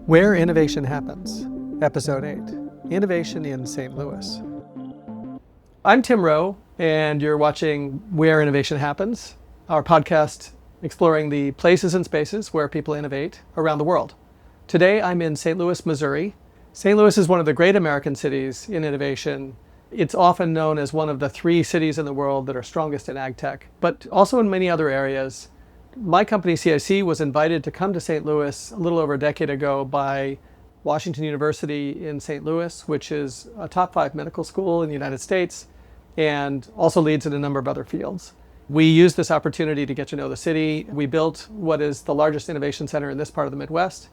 Where Innovation Happens, Episode 8, Innovation in St. Louis. I'm Tim Rowe, and you're watching Where Innovation Happens, our podcast exploring the places and spaces where people innovate around the world. Today, I'm in St. Louis, Missouri. St. Louis is one of the great American cities in innovation. It's often known as one of the 3 cities in the world that are strongest in AgTech, but also in many other areas. My company, CIC, was invited to come to St. Louis a little over a decade ago by Washington University in St. Louis, which is a top 5 medical school in the United States and also leads in a number of other fields. We used this opportunity to get to know the city. We built what is the largest innovation center in this part of the Midwest.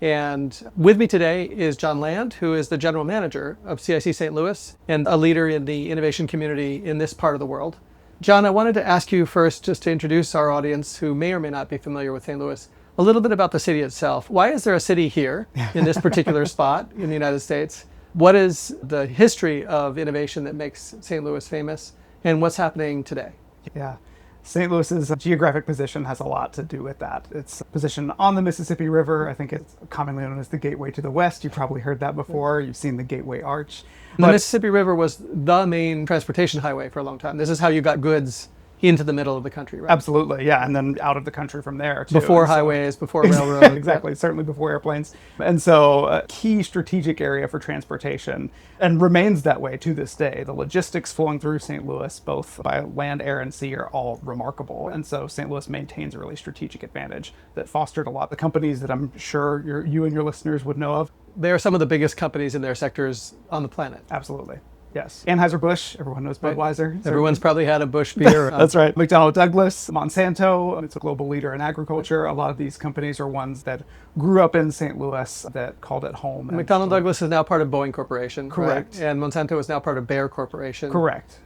And with me today is John Land, who is the general manager of CIC St. Louis and a leader in the innovation community in this part of the world. John, I wanted to ask you first, just to introduce our audience who may or may not be familiar with St. Louis, a little bit about the city itself. Why is there a city here in this particular spot in the United States? What is the history of innovation that makes St. Louis famous? And what's happening today? Yeah. St. Louis's geographic position has a lot to do with that. It's positioned on the Mississippi River. I think it's commonly known as the Gateway to the West. You've probably heard that before. You've seen the Gateway Arch. The Mississippi River was the main transportation highway for a long time. This is how you got goods into the middle of the country, right? Absolutely, yeah, and then out of the country from there, too. Before highways, before railroads. Exactly, certainly before airplanes. And so a key strategic area for transportation, and remains that way to this day. The logistics flowing through St. Louis, both by land, air, and sea, are all remarkable. And so St. Louis maintains a really strategic advantage that fostered a lot of the companies that I'm sure you and your listeners would know of. They are some of the biggest companies in their sectors on the planet. Absolutely. Yes. Anheuser-Busch, everyone knows Budweiser. Right. Everyone's probably had a Busch beer. That's right. McDonnell Douglas, Monsanto, it's a global leader in agriculture. A lot of these companies are ones that grew up in St. Louis that called it home. McDonnell Douglas is now part of Boeing Corporation. Correct. Right? And Monsanto is now part of Bayer Corporation. Correct.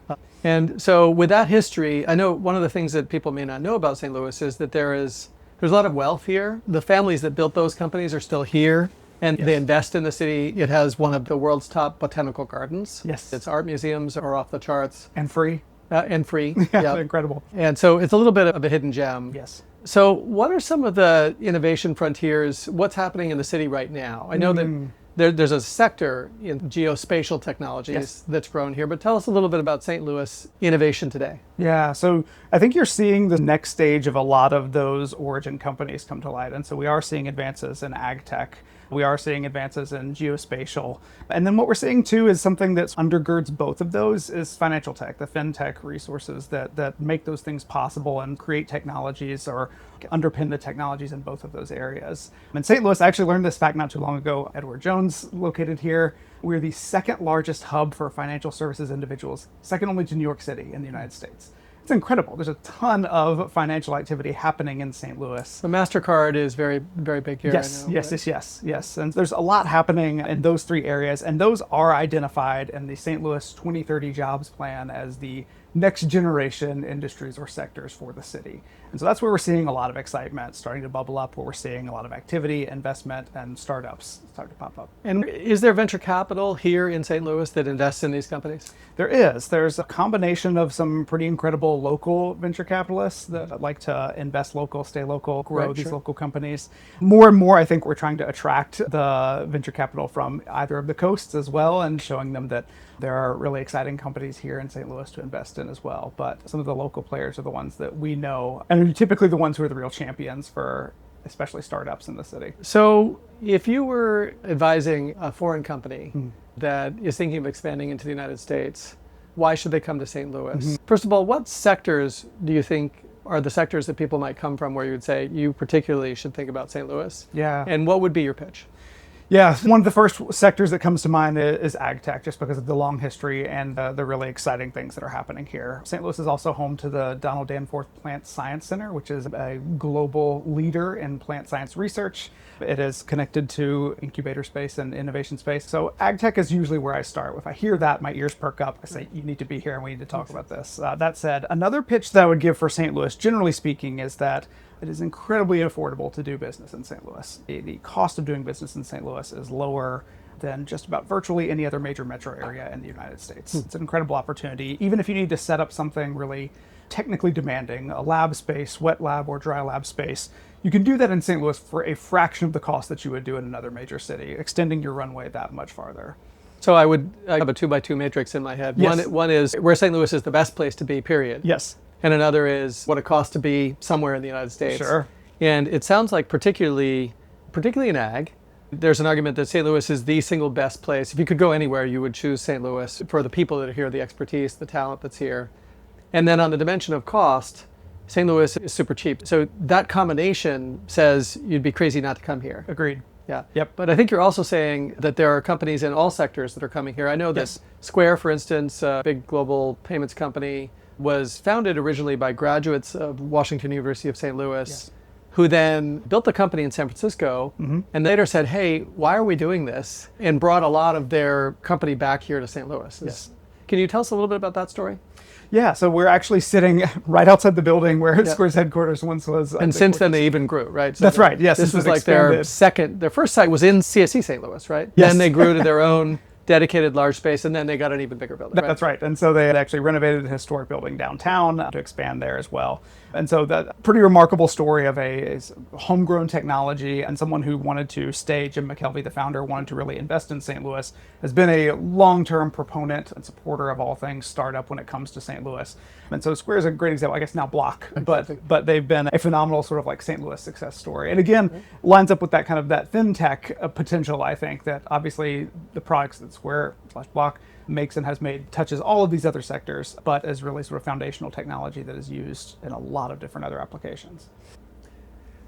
And so with that history, I know one of the things that people may not know about St. Louis is that there's a lot of wealth here. The families that built those companies are still here. And They invest in the city. It has one of the world's top botanical gardens. Yes. Its art museums are off the charts. And free. And free. Yeah, incredible. And so it's a little bit of a hidden gem. Yes. So what are some of the innovation frontiers? What's happening in the city right now? I know that there's a sector in geospatial technologies that's grown here, but tell us a little bit about St. Louis innovation today. Yeah, so I think you're seeing the next stage of a lot of those origin companies come to light. And so we are seeing advances in AgTech. We are seeing advances in geospatial. And then what we're seeing too is something that undergirds both of those is financial tech, the fintech resources that make those things possible and create technologies or underpin the technologies in both of those areas. In St. Louis, I actually learned this fact not too long ago. Edward Jones, located here. We're the second largest hub for financial services individuals, second only to New York City in the United States. It's incredible. There's a ton of financial activity happening in St. Louis. The Mastercard is very, very big here. Yes, I know, yes. And there's a lot happening in those 3 areas, and those are identified in the St. Louis 2030 jobs plan as the next generation industries or sectors for the city. And so that's where we're seeing a lot of excitement starting to bubble up, where we're seeing a lot of activity, investment, and startups start to pop up. And is there venture capital here in St. Louis that invests in these companies? There is. There's a combination of some pretty incredible local venture capitalists that like to invest local, stay local, grow these local companies. More and more, I think we're trying to attract the venture capital from either of the coasts as well, and showing them that there are really exciting companies here in St. Louis to invest in as well. But some of the local players are the ones that we know, and are typically the ones who are the real champions for especially startups in the city. So if you were advising a foreign company that is thinking of expanding into the United States, why should they come to St. Louis? First of all, what sectors do you think are the sectors that people might come from where you would say you particularly should think about St. Louis? Yeah. And what would be your pitch? Yeah, one of the first sectors that comes to mind is AgTech, just because of the long history and the really exciting things that are happening here. St. Louis is also home to the Donald Danforth Plant Science Center, which is a global leader in plant science research. It is connected to incubator space and innovation space. So AgTech is usually where I start. If I hear that, my ears perk up. I say, you need to be here and we need to talk about this. That said, another pitch that I would give for St. Louis, generally speaking, is that it is incredibly affordable to do business in St. Louis. The cost of doing business in St. Louis is lower than just about virtually any other major metro area in the United States. It's an incredible opportunity. Even if you need to set up something really technically demanding, a lab space, wet lab or dry lab space, You can do that in St. Louis for a fraction of the cost that you would do in another major city, extending your runway that much farther. So I have a 2x2 matrix in my head. Yes. One is where St. Louis is the best place to be, period. Yes. And another is what it costs to be somewhere in the United States. Sure. And it sounds like particularly in ag, there's an argument that St. Louis is the single best place. If you could go anywhere, you would choose St. Louis for the people that are here, the expertise, the talent that's here. And then on the dimension of cost, St. Louis is super cheap. So that combination says you'd be crazy not to come here. Agreed. Yeah. Yep. But I think you're also saying that there are companies in all sectors that are coming here. I know that Yes. Square, for instance, a big global payments company, was founded originally by graduates of Washington University of St. Louis, Yes. who then built the company in San Francisco and later said, hey, why are we doing this? And brought a lot of their company back here to St. Louis. Yes. Can you tell us a little bit about that story? Yeah, so we're actually sitting right outside the building where Square's headquarters once was. And since then they even grew, right? So That's right, yes. This was like expanded. their first site was in CIC St. Louis, right? Yes. Then they grew to their own dedicated large space, and then they got an even bigger building. Right? That's right. And so they had actually renovated a historic building downtown to expand there as well. And so that pretty remarkable story of a homegrown technology and someone who wanted to stay. Jim McKelvey, the founder, wanted to really invest in St. Louis, has been a long-term proponent and supporter of all things startup when it comes to St. Louis. And so Square is a great example, I guess now Block, but they've been a phenomenal sort of like St. Louis success story. And again, lines up with that kind of that fintech potential, I think, that obviously the products that Square/Block makes and has made touches all of these other sectors, but is really sort of foundational technology that is used in a lot of different other applications.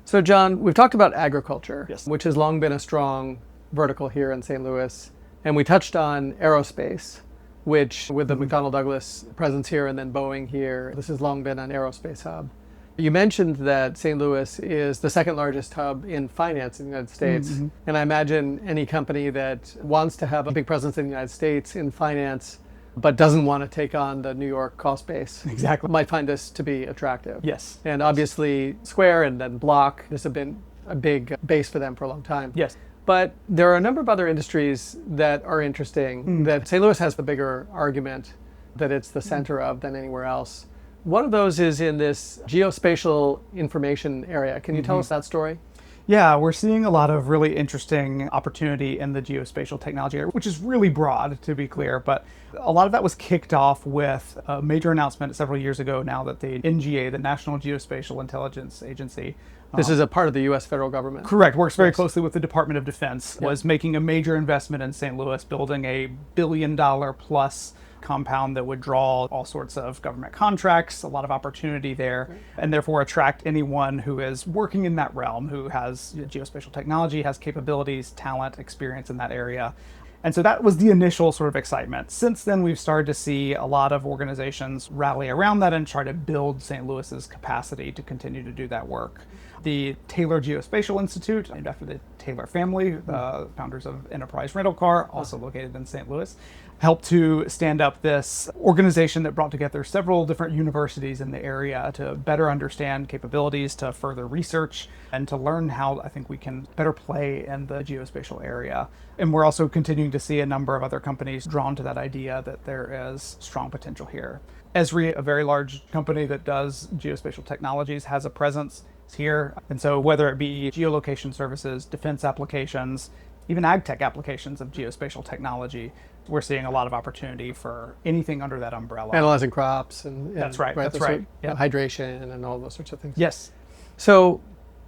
So John, we've talked about agriculture, Yes. which has long been a strong vertical here in St. Louis. And we touched on aerospace, which with the McDonnell Douglas presence here and then Boeing here, this has long been an aerospace hub. You mentioned that St. Louis is the second largest hub in finance in the United States. And I imagine any company that wants to have a big presence in the United States in finance, but doesn't want to take on the New York cost base, Exactly. might find this to be attractive. Yes. And obviously Square and then Block, this has been a big base for them for a long time. Yes. But there are a number of other industries that are interesting that St. Louis has the bigger argument that it's the center of than anywhere else. One of those is in this geospatial information area. Can you tell us that story? Yeah, we're seeing a lot of really interesting opportunity in the geospatial technology area, which is really broad, to be clear, but a lot of that was kicked off with a major announcement several years ago now that the NGA, the National Geospatial Intelligence Agency, This is a part of the U.S. federal government. correct, works very closely with the Department of Defense, was making a major investment in St. Louis, building a $1 billion plus compound that would draw all sorts of government contracts, a lot of opportunity there, and therefore attract anyone who is working in that realm, who has geospatial technology, has capabilities, talent, experience in that area. And so that was the initial sort of excitement. Since then, we've started to see a lot of organizations rally around that and try to build St. Louis's capacity to continue to do that work. The Taylor Geospatial Institute, named after the Taylor family, the founders of Enterprise Rental Car, also located in St. Louis, helped to stand up this organization that brought together several different universities in the area to better understand capabilities, to further research, and to learn how I think we can better play in the geospatial area. And we're also continuing to see a number of other companies drawn to that idea that there is strong potential here. Esri, a very large company that does geospatial technologies, has a presence here. And so whether it be geolocation services, defense applications, even AgTech applications of geospatial technology, we're seeing a lot of opportunity for anything under that umbrella. Analyzing crops and That's right, that's those right. sort- Yeah. hydration and all those sorts of things. Yes. So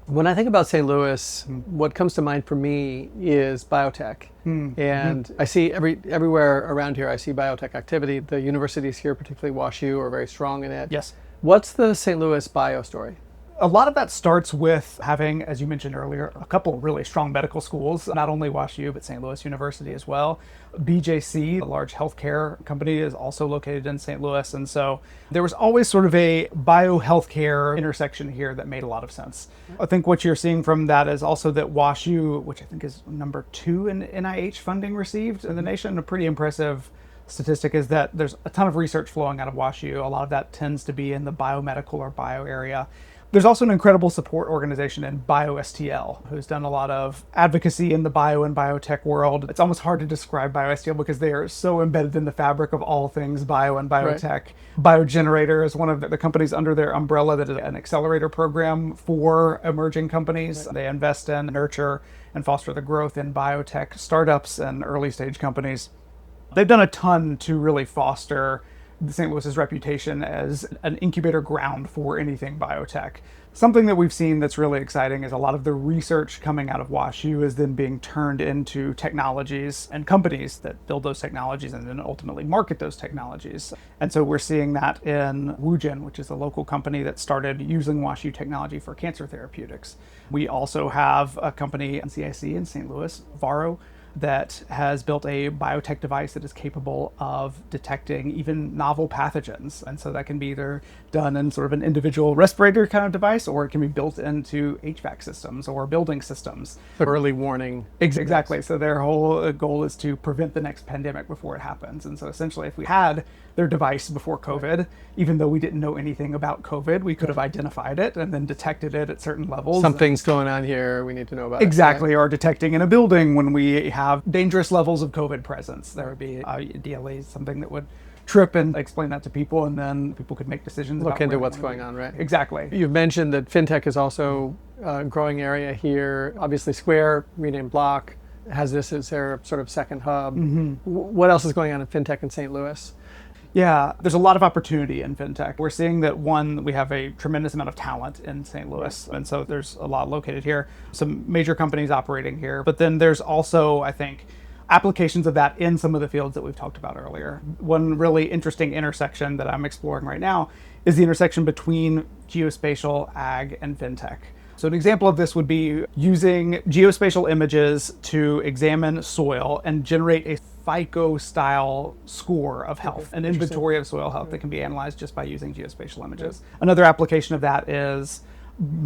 when I think about St. Louis, what comes to mind for me is biotech. And I see everywhere around here, I see biotech activity. The universities here, particularly WashU, are very strong in it. Yes. What's the St. Louis bio story? A lot of that starts with having, as you mentioned earlier, a couple really strong medical schools, not only WashU, but St. Louis University as well. BJC, a large healthcare company, is also located in St. Louis. And so there was always sort of a bio-healthcare intersection here that made a lot of sense. I think what you're seeing from that is also that WashU, which I think is number 2 in NIH funding received in the nation, a pretty impressive statistic, is that there's a ton of research flowing out of WashU. A lot of that tends to be in the biomedical or bio area. There's also an incredible support organization in BioSTL who's done a lot of advocacy in the bio and biotech world. It's almost hard to describe BioSTL because they are so embedded in the fabric of all things bio and biotech. Right. BioGenerator is one of the companies under their umbrella that is an accelerator program for emerging companies. Right. They invest in, nurture, and foster the growth in biotech startups and early stage companies. They've done a ton to really foster St. Louis's reputation as an incubator ground for anything biotech. Something that we've seen that's really exciting is a lot of the research coming out of WashU is then being turned into technologies and companies that build those technologies and then ultimately market those technologies. And so we're seeing that in Wugen, which is a local company that started using WashU technology for cancer therapeutics. We also have a company in CIC in St. Louis, Varo, that has built a biotech device that is capable of detecting even novel pathogens. And so that can be either done in sort of an individual respirator kind of device, or it can be built into HVAC systems or building systems. Early warning. Exactly. So their whole goal is to prevent the next pandemic before it happens. And so essentially, if we had their device before COVID, right, even though we didn't know anything about COVID, we could have identified it and then detected it at certain levels. Something's going on here, we need to know about exactly, it. Right? Or detecting in a building when we have dangerous levels of COVID presence. There would be ideally something that would trip and explain that to people, and then people could make decisions. Look into what's going on, right? Exactly. You've mentioned that fintech is also a growing area here. Obviously Square, renamed Block, has this as their sort of second hub. Mm-hmm. What else is going on in fintech in St. Louis? Yeah, there's a lot of opportunity in fintech. We're seeing that, one, we have a tremendous amount of talent in St. Louis, and so there's a lot located here. Some major companies operating here, but then there's also, I think, applications of that in some of the fields that we've talked about earlier. One really interesting intersection that I'm exploring right now is the intersection between geospatial, ag, and fintech. So an example of this would be using geospatial images to examine soil and generate a FICO-style score of health, an inventory of soil health that can be analyzed just by using geospatial images. Another application of that is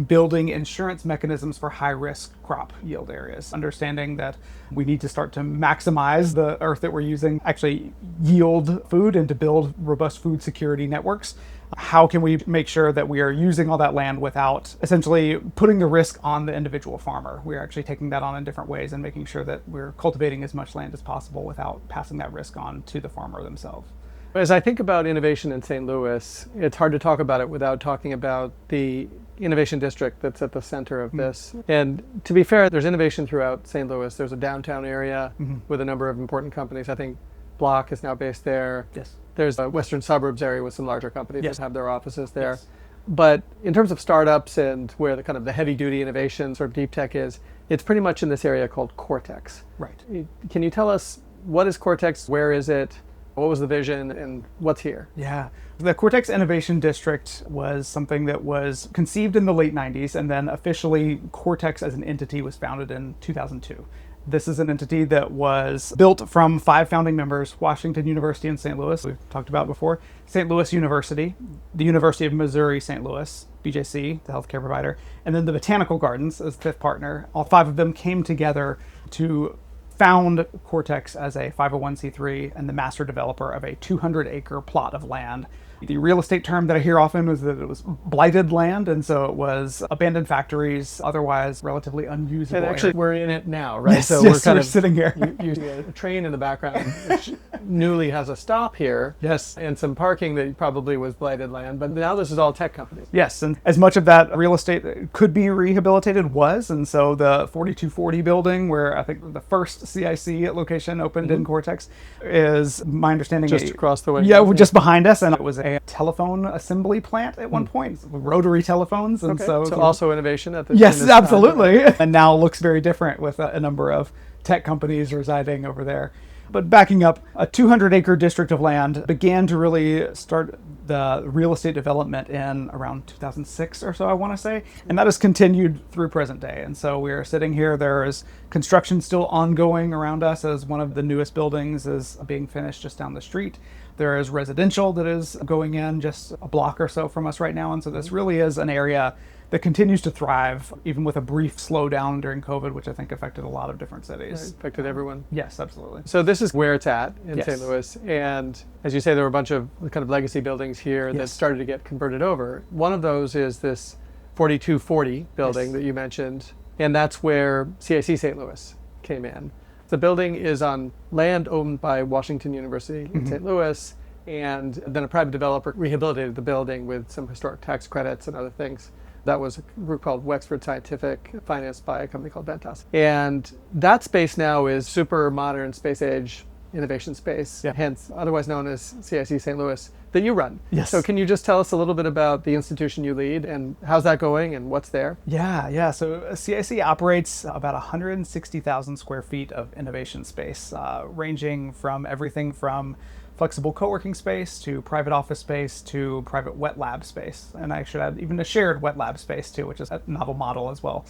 building insurance mechanisms for high-risk crop yield areas, understanding that we need to start to maximize the earth that we're using, actually yield food, and to build robust food security networks. How can we make sure that we are using all that land without essentially putting the risk on the individual farmer? We're actually taking that on in different ways and making sure that we're cultivating as much land as possible without passing that risk on to the farmer themselves. As I think about innovation in St. Louis, it's hard to talk about it without talking about the innovation district that's at the center of this. And to be fair, there's innovation throughout St. Louis. There's a downtown area with a number of important companies. I think Block is now based there. Yes. There's a western suburbs area with some larger companies that have their offices there. Yes. But in terms of startups and where the kind of the heavy duty innovation sort of deep tech is, it's pretty much in this area called Cortex. Right. Can you tell us what is Cortex? Where is it? What was the vision and what's here? Yeah. The Cortex Innovation District was something that was conceived in the late 90s, and then officially Cortex as an entity was founded in 2002. This is an entity that was built from 5 founding members: Washington University in St. Louis, we've talked about before, St. Louis University, the University of Missouri St. Louis, BJC, the healthcare provider, and then the Botanical Gardens as the 5th partner. All 5 of them came together to found Cortex as a 501c3 and the master developer of a 200-acre plot of land. The real estate term that I hear often was that it was blighted land, and so it was abandoned factories, otherwise relatively unusable. And actually, we're in it now, right? Yes, so yes, we're kind of sitting here. You see a train in the background, which newly has a stop here. Yes. And some parking that probably was blighted land, but now this is all tech companies. Yes, and as much of that real estate could be rehabilitated was, and so the 4240 building, where I think the first CIC location opened in Cortex, is my understanding just across the way. Yeah, just behind us, and it was a telephone assembly plant at one point, rotary telephones, and so also innovation at the yes, absolutely, and now looks very different with a number of tech companies residing over there. But backing up, a 200-acre district of land began to really start the real estate development in around 2006 or so, I want to say, and that has continued through present day. And so we are sitting here, there is construction still ongoing around us as one of the newest buildings is being finished just down the street. There is residential that is going in just a block or so from us right now, and so this really is an area that continues to thrive, even with a brief slowdown during COVID, which I think affected a lot of different cities. Right, affected everyone. Yes, absolutely. So this is where it's at in Yes. St. Louis. And as you say, there were a bunch of kind of legacy buildings here that Yes. started to get converted over. One of those is this 4240 building Yes. that you mentioned, and that's where CIC St. Louis came in. The building is on land owned by Washington University in St. Louis, and then a private developer rehabilitated the building with some historic tax credits and other things. That was a group called Wexford Scientific, financed by a company called Ventas. And that space now is super modern space age innovation space, hence otherwise known as CIC St. Louis, that you run. Yes. So can you just tell us a little bit about the institution you lead and how's that going and what's there? Yeah. So CIC operates about 160,000 square feet of innovation space, ranging from everything from flexible co-working space to private office space to private wet lab space. And I should add even a shared wet lab space too, which is a novel model as well.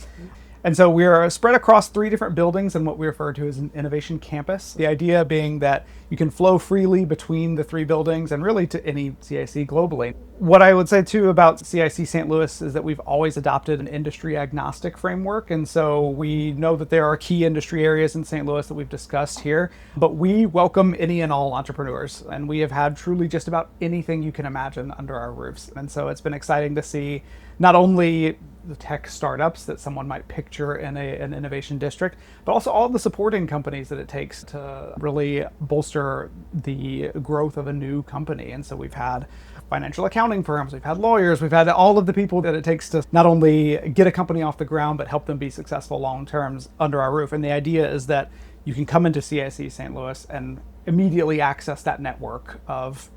And so we are spread across 3 different buildings in what we refer to as an innovation campus. The idea being that you can flow freely between the 3 buildings and really to any CIC globally. What I would say too about CIC St. Louis is that we've always adopted an industry agnostic framework. And so we know that there are key industry areas in St. Louis that we've discussed here, but we welcome any and all entrepreneurs. And we have had truly just about anything you can imagine under our roofs. And so it's been exciting to see not only the tech startups that someone might picture in an innovation district, but also all the supporting companies that it takes to really bolster the growth of a new company. And so we've had financial accounting firms, we've had lawyers, we've had all of the people that it takes to not only get a company off the ground, but help them be successful long term under our roof. And the idea is that you can come into CIC St. Louis and immediately access that network of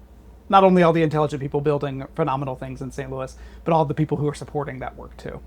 not only all the intelligent people building phenomenal things in St. Louis, but all the people who are supporting that work too.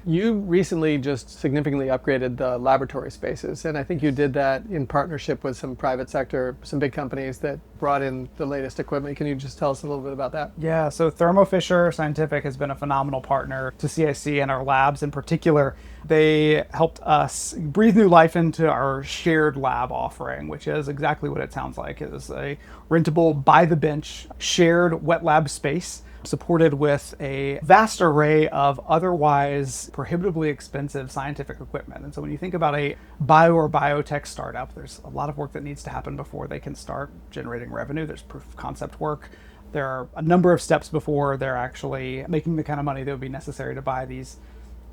You recently just significantly upgraded the laboratory spaces, and I think you did that in partnership with some private sector, some big companies that brought in the latest equipment. Can you just tell us a little bit about that? Yeah, so Thermo Fisher Scientific has been a phenomenal partner to CIC and our labs in particular. They helped us breathe new life into our shared lab offering, which is exactly what it sounds like. It is a rentable by the bench shared wet lab space supported with a vast array of otherwise prohibitively expensive scientific equipment. And so when you think about a bio or biotech startup, there's a lot of work that needs to happen before they can start generating revenue. There's proof of concept work. There are a number of steps before they're actually making the kind of money that would be necessary to buy these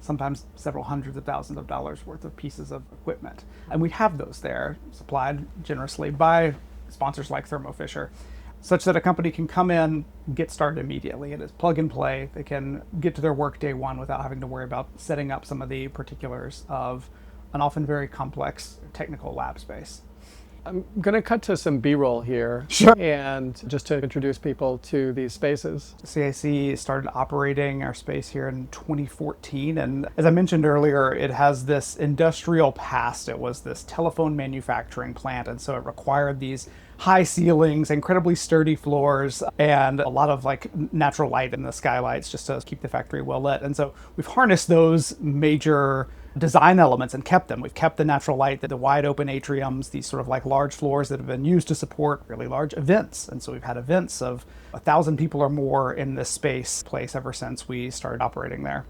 sometimes several hundreds of thousands of dollars worth of pieces of equipment. And we have those there supplied generously by sponsors like Thermo Fisher, such that a company can come in, get started immediately. It is plug and play. They can get to their work day one without having to worry about setting up some of the particulars of an often very complex technical lab space. I'm going to cut to some B-roll here. Sure. And just to introduce people to these spaces. CIC started operating our space here in 2014. And as I mentioned earlier, it has this industrial past. It was this telephone manufacturing plant. And so it required these high ceilings, incredibly sturdy floors, and a lot of like natural light in the skylights just to keep the factory well lit. And so we've harnessed those major design elements and kept them. We've kept the natural light, the wide open atriums, these sort of like large floors that have been used to support really large events. And so we've had events of 1,000 people or more in this place ever since we started operating there.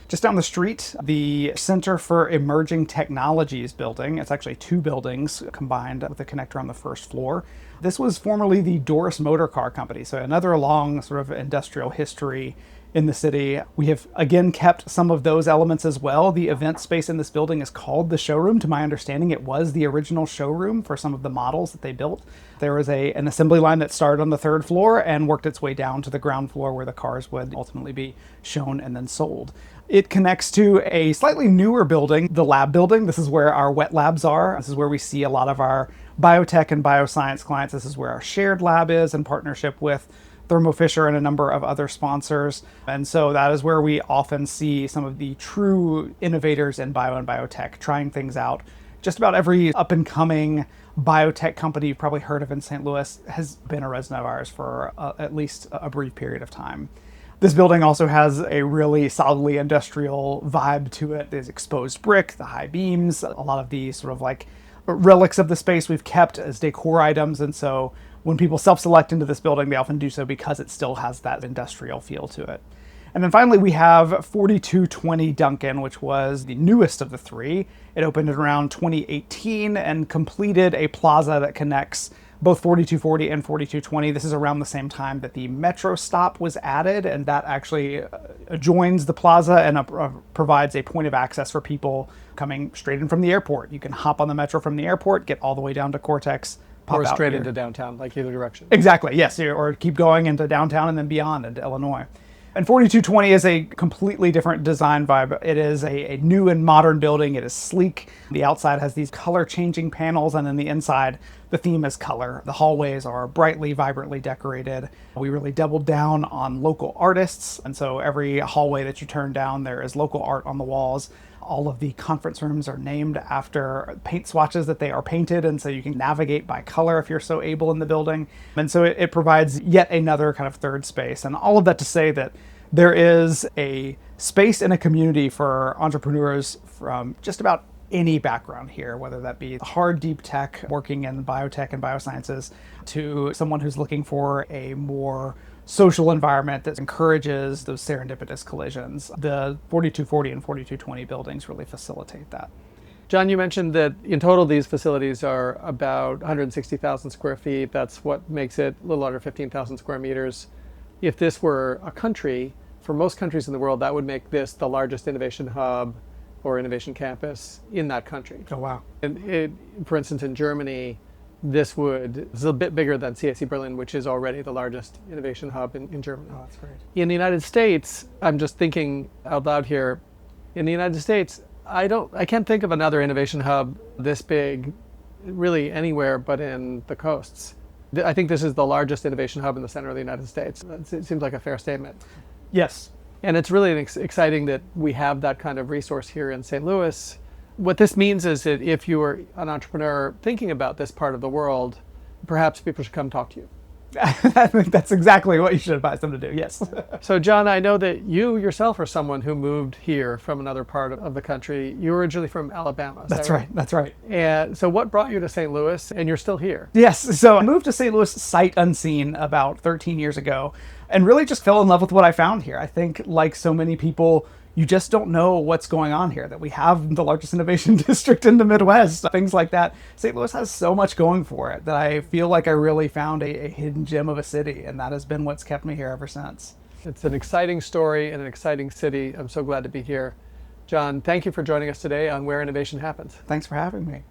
Just down the street, the Center for Emerging Technologies building. It's actually 2 buildings combined with a connector on the first floor. This was formerly the Doris Motor Car Company, so another long sort of industrial history in the city. We have again kept some of those elements as well. The event space in this building is called the showroom. To my understanding, it was the original showroom for some of the models that they built. There was an assembly line that started on the 3rd floor and worked its way down to the ground floor where the cars would ultimately be shown and then sold. It connects to a slightly newer building, the lab building. This is where our wet labs are. This is where we see a lot of our biotech and bioscience clients. This is where our shared lab is in partnership with Thermo Fisher and a number of other sponsors. And so that is where we often see some of the true innovators in bio and biotech trying things out. Just about every up and coming biotech company you've probably heard of in St. Louis has been a resident of ours for at least a brief period of time. This building also has a really solidly industrial vibe to it. There's exposed brick, the high beams, a lot of the sort of like relics of the space we've kept as decor items. And so when people self-select into this building, they often do so because it still has that industrial feel to it. And then finally, we have 4220 Duncan, which was the newest of the 3. It opened in around 2018 and completed a plaza that connects both 4240 and 4220. This is around the same time that the metro stop was added, and that actually joins the plaza and provides a point of access for people coming straight in from the airport. You can hop on the metro from the airport, get all the way down to Cortex, pop or out straight here. into downtown, like either direction. Exactly, yes, or keep going into downtown and then beyond into Illinois. And 4220 is a completely different design vibe. It is a new and modern building. It is sleek. The outside has these color changing panels, and then the inside, the theme is color. The hallways are brightly, vibrantly decorated. We really doubled down on local artists, and so every hallway that you turn down, there is local art on the walls. All of the conference rooms are named after paint swatches that they are painted, and so you can navigate by color if you're so able in the building. And so it provides yet another kind of third space. And all of that to say that there is a space and a community for entrepreneurs from just about any background here, whether that be hard, deep tech, working in biotech and biosciences, to someone who's looking for a more social environment that encourages those serendipitous collisions. The 4240 and 4220 buildings really facilitate that. John, you mentioned that in total these facilities are about 160,000 square feet. That's what makes it a little under 15,000 square meters. If this were a country, for most countries in the world, that would make this the largest innovation hub or innovation campus in that country. Oh, wow. And for instance, in Germany, this is a bit bigger than CIC Berlin, which is already the largest innovation hub in Germany. Oh, that's great. In the United States, I'm just thinking out loud here, in the United States, I can't think of another innovation hub this big really anywhere but in the coasts. I think this is the largest innovation hub in the center of the United States. It seems like a fair statement. Yes. And it's really exciting that we have that kind of resource here in St. Louis. What this means is that if you are an entrepreneur thinking about this part of the world, perhaps people should come talk to you. I think that's exactly what you should advise them to do, yes. So John, I know that you yourself are someone who moved here from another part of the country. You were originally from Alabama. That's right, that's right. And so what brought you to St. Louis, and you're still here? Yes, so I moved to St. Louis sight unseen about 13 years ago and really just fell in love with what I found here. I think like so many people, you just don't know what's going on here, that we have the largest innovation district in the Midwest, things like that. St. Louis has so much going for it that I feel like I really found a hidden gem of a city, and that has been what's kept me here ever since. It's an exciting story and an exciting city. I'm so glad to be here. John, thank you for joining us today on Where Innovation Happens. Thanks for having me.